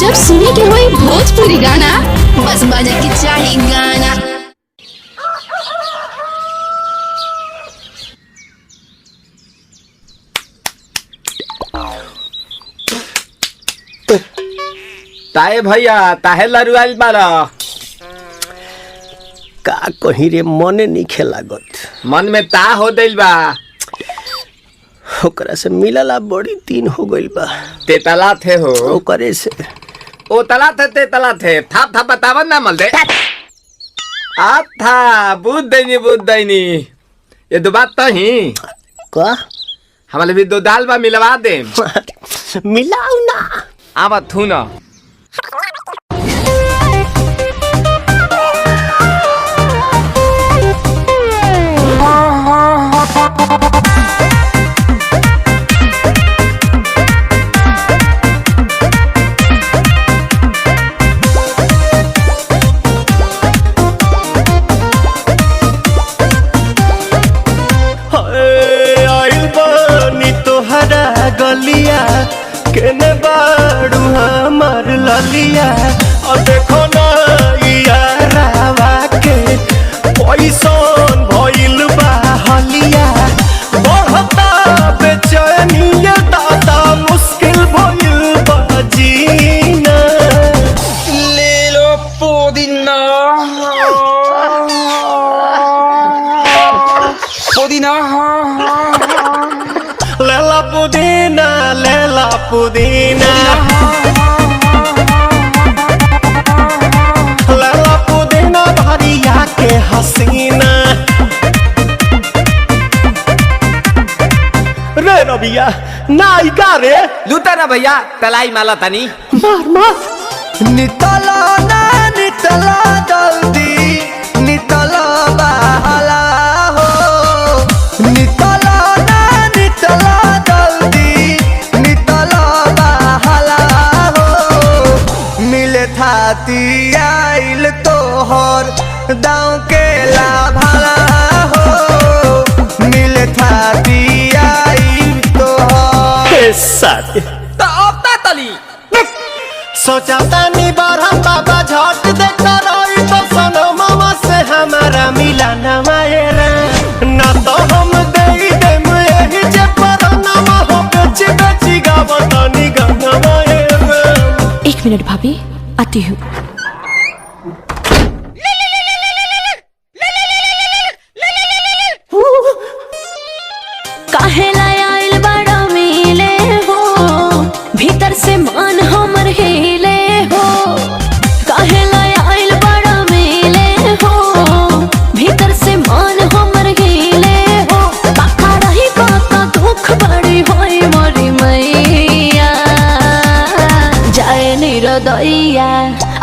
जब सुने के होई भोजपुरी गाना, बस बजे के चाही गाना। ताए भैया ताहे लरुआल बारा का कहीं रे मने नहीं लागत। मन में ता हो दिल बा ओकरा से मिलला बड़ी दिन हो गइल बा। ते तला थे हो ओकरे से ओ तला थे ते तला थे थाप थाप बतावन ना मल दे आ था बुद्ध दैनी ये दो बात तो ही का हमारे भी दो दाल बा मिलवा दे मिलाऊ ना आवा थू ना गलिया केने बाड़ू हमार ललिया और देखो ना यारावा के पैसन भइल बा हलिया बढ़ता बेचैनिया दादा मुश्किल भइल बा जीना ले लो पुदीना पुदीना लेला पुदीना लेला पुदीना लेला पुदीना भरिया के हसीना रे रबिया नायिका रे लूटा ना भैया तलाई माला तनी मार मार नितला ना नितला जल्दी नितला बहला हो नितला नितला जल्दी नितला बहला हो मिले थाती आइल तोहर दाँव के लाभला हो मिले थाती आइल तोहर साथी तो अब ता तली सोचा तानी बारह बाबा झट देखा रही तो सनो मामा से हमारा मिला न मायरा ना तो हम दे देम यही जे पर नामा हो बेची बेची गावतानी गाना मायरा। 1 मिनट भाभी, आती हूँ। काहे लायल बड़ा मिले हो भीतर से मन हमर हिले हो काहे लायल बड़ा मिले हो भीतर से मन हमर हिले हो बाका रही बाका दुख बड़ी होई मोरी मैया जाए निरोदैया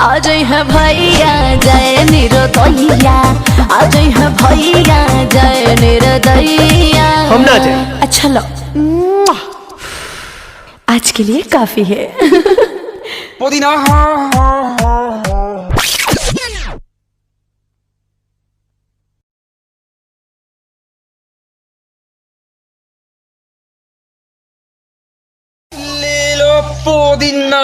आज है भैया जाए निरोदैया आज है भैया जाए निरोदैया हम ना जाए। अच्छा लो आज के लिए काफी है। पुदीना ले लो पुदीना